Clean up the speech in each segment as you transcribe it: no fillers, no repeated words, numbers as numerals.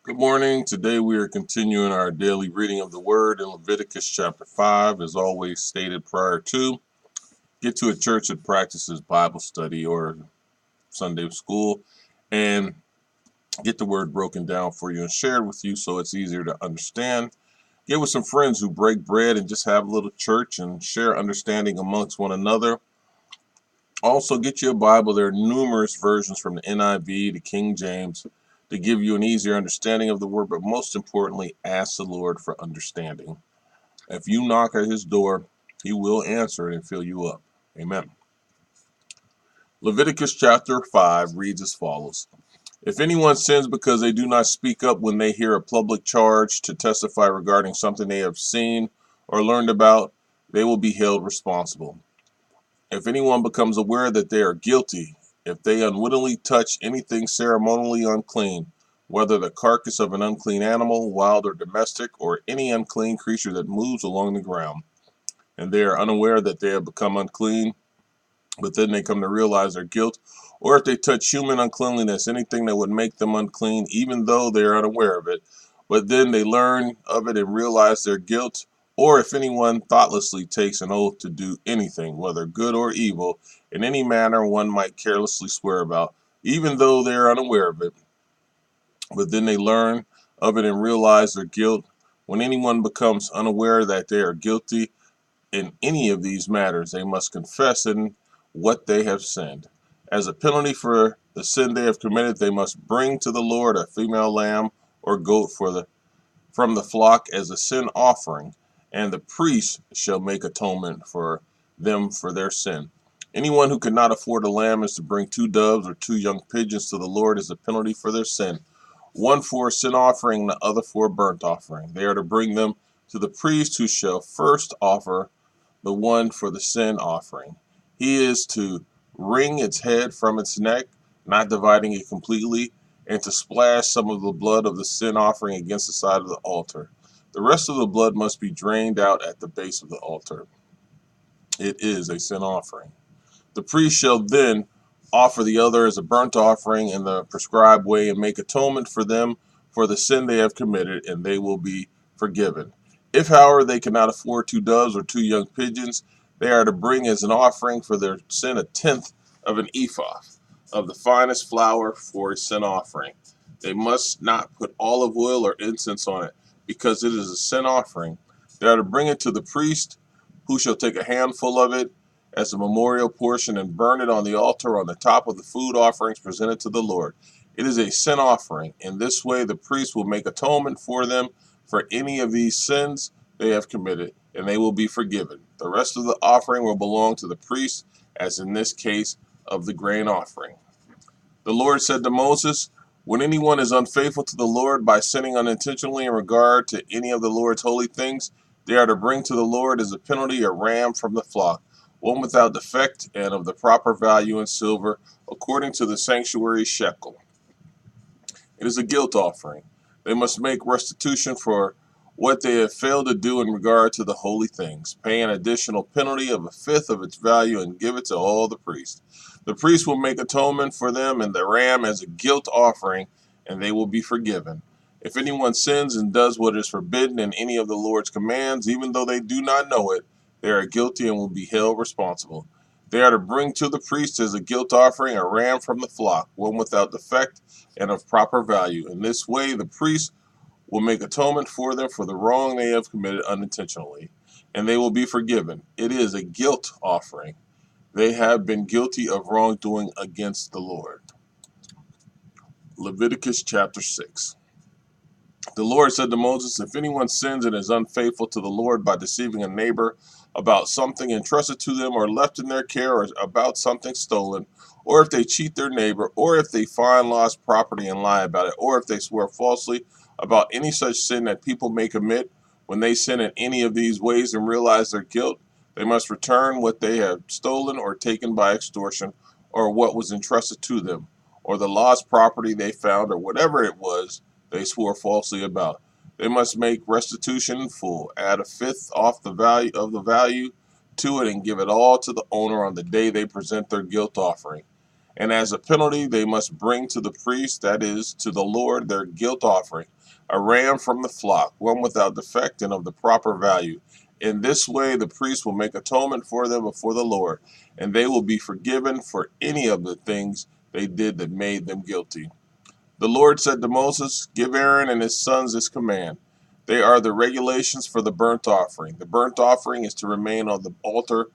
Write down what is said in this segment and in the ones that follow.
Good morning. Today we are continuing our daily reading of the Word in Leviticus chapter 5, as always stated prior to. Get to a church that practices Bible study or Sunday school and get the Word broken down for you and shared with you so it's easier to understand. Get with some friends who break bread and just have a little church and share understanding amongst one another. Also, get you a Bible. There are numerous versions from the NIV to King James to give you an easier understanding of the Word, but most importantly, ask the Lord for understanding. If you knock at His door, He will answer it and fill you up. Amen. Leviticus chapter 5 reads as follows. If anyone sins because they do not speak up when they hear a public charge to testify regarding something they have seen or learned about, they will be held responsible. If anyone becomes aware that they are guilty, if they unwittingly touch anything ceremonially unclean, whether the carcass of an unclean animal, wild or domestic, or any unclean creature that moves along the ground, and they are unaware that they have become unclean, but then they come to realize their guilt, or if they touch human uncleanliness, anything that would make them unclean, even though they are unaware of it, but then they learn of it and realize their guilt, or if anyone thoughtlessly takes an oath to do anything, whether good or evil, in any manner one might carelessly swear about, even though they are unaware of it, but then they learn of it and realize their guilt, when anyone becomes unaware that they are guilty, in any of these matters, they must confess in what they have sinned. As a penalty for the sin they have committed, they must bring to the Lord a female lamb or goat from the flock as a sin offering, and the priest shall make atonement for them for their sin. Anyone who cannot afford a lamb is to bring 2 doves or 2 young pigeons to the Lord as a penalty for their sin, one for a sin offering, and the other for a burnt offering. They are to bring them to the priest, who shall first offer the one for the sin offering. He is to wring its head from its neck, not dividing it completely, and to splash some of the blood of the sin offering against the side of the altar. The rest of the blood must be drained out at the base of the altar. It is a sin offering. The priest shall then offer the other as a burnt offering in the prescribed way and make atonement for them for the sin they have committed, and they will be forgiven. If, however, they cannot afford 2 doves or 2 young pigeons, they are to bring as an offering for their sin a tenth of an ephah of the finest flour for a sin offering. They must not put olive oil or incense on it, because it is a sin offering. They are to bring it to the priest, who shall take a handful of it as a memorial portion and burn it on the altar on the top of the food offerings presented to the Lord. It is a sin offering. In this way, the priest will make atonement for them for any of these sins they have committed, and they will be forgiven. The rest of the offering will belong to the priest, as in this case of the grain offering. The Lord said to Moses, when anyone is unfaithful to the Lord by sinning unintentionally in regard to any of the Lord's holy things, they are to bring to the Lord as a penalty a ram from the flock, one without defect and of the proper value in silver, according to the sanctuary shekel. It is a guilt offering. They must make restitution for what they have failed to do in regard to the holy things, pay an additional penalty of a fifth of its value, and give it to all the priests. The priest will make atonement for them and the ram as a guilt offering, and they will be forgiven. If anyone sins and does what is forbidden in any of the Lord's commands, even though they do not know it, they are guilty and will be held responsible. They are to bring to the priest as a guilt offering a ram from the flock, one without defect and of proper value. In this way, the priest will make atonement for them for the wrong they have committed unintentionally, and they will be forgiven. It is a guilt offering. They have been guilty of wrongdoing against the Lord. Leviticus chapter 6. The Lord said to Moses, if anyone sins and is unfaithful to the Lord by deceiving a neighbor about something entrusted to them or left in their care, or about something stolen, or if they cheat their neighbor, or if they find lost property and lie about it, or if they swear falsely about any such sin that people may commit, when they sin in any of these ways and realize their guilt, they must return what they have stolen or taken by extortion, or what was entrusted to them, or the lost property they found, or whatever it was they swore falsely about. They must make restitution in full, add a fifth off the value to it, and give it all to the owner on the day they present their guilt offering. And as a penalty, they must bring to the priest, that is, to the Lord, their guilt offering, a ram from the flock, one without defect and of the proper value. In this way, the priest will make atonement for them before the Lord, and they will be forgiven for any of the things they did that made them guilty. The Lord said to Moses, "Give Aaron and his sons this command. They are the regulations for the burnt offering. The burnt offering is to remain on the altar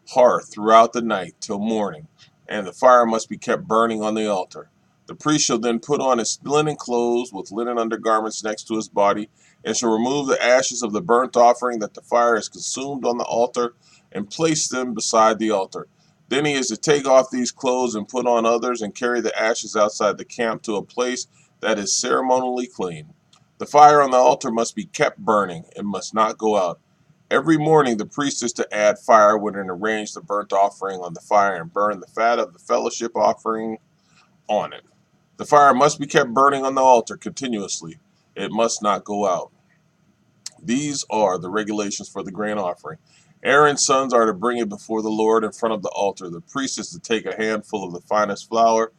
hearth throughout the night till morning, and the fire must be kept burning on the altar. The priest shall then put on his linen clothes with linen undergarments next to his body, and shall remove the ashes of the burnt offering that the fire has consumed on the altar, and place them beside the altar. Then he is to take off these clothes and put on others, and carry the ashes outside the camp to a place that is ceremonially clean. The fire on the altar must be kept burning, and must not go out. Every morning the priest is to add firewood and arrange the burnt offering on the fire and burn the fat of the fellowship offering on it. The fire must be kept burning on the altar continuously. It must not go out. These are the regulations for the grain offering. Aaron's sons are to bring it before the Lord in front of the altar. The priest is to take a handful of the finest flour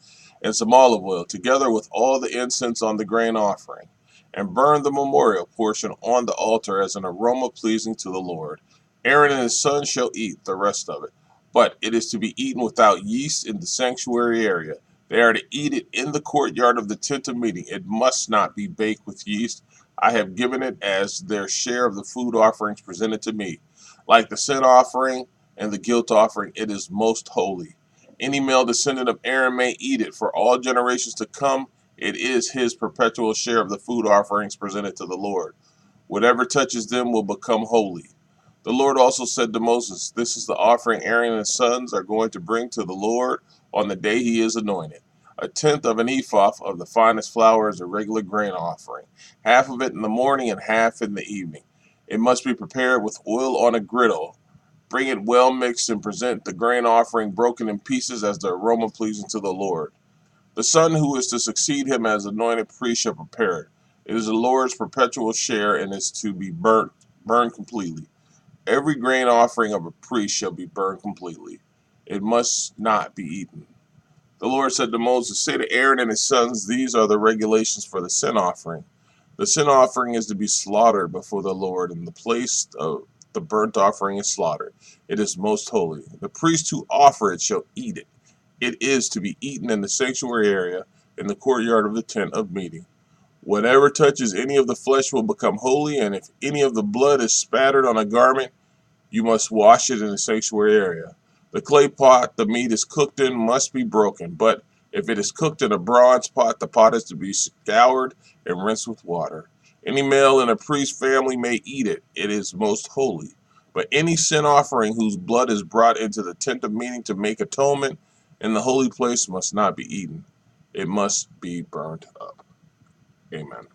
and some olive oil, together with all the incense on the grain offering, and burn the memorial portion on the altar as an aroma pleasing to the Lord. Aaron and his sons shall eat the rest of it, but it is to be eaten without yeast in the sanctuary area. They are to eat it in the courtyard of the tent of meeting. It must not be baked with yeast. I have given it as their share of the food offerings presented to me. Like the sin offering and the guilt offering, it is most holy. Any male descendant of Aaron may eat it for all generations to come. It is his perpetual share of the food offerings presented to the Lord. Whatever touches them will become holy. The Lord also said to Moses, "This is the offering Aaron and his sons are going to bring to the Lord on the day he is anointed. A tenth of an ephah of the finest flour is a regular grain offering, half of it in the morning and half in the evening. It must be prepared with oil on a griddle. Bring it well mixed and present the grain offering broken in pieces as the aroma pleasing to the Lord. The son who is to succeed him as anointed priest shall prepare it. It is the Lord's perpetual share and is to be burned completely. Every grain offering of a priest shall be burned completely. It must not be eaten." The Lord said to Moses, "Say to Aaron and his sons, these are the regulations for the sin offering. The sin offering is to be slaughtered before the Lord, and the place of the burnt offering is slaughtered. It is most holy. The priest who offer it shall eat it. It is to be eaten in the sanctuary area in the courtyard of the tent of meeting. Whatever touches any of the flesh will become holy, and if any of the blood is spattered on a garment, you must wash it in the sanctuary area. The clay pot the meat is cooked in must be broken, but if it is cooked in a bronze pot, the pot is to be scoured and rinsed with water. Any male in a priest's family may eat it. It is most holy. But any sin offering whose blood is brought into the tent of meeting to make atonement in the holy place must not be eaten. It must be burned up." Amen.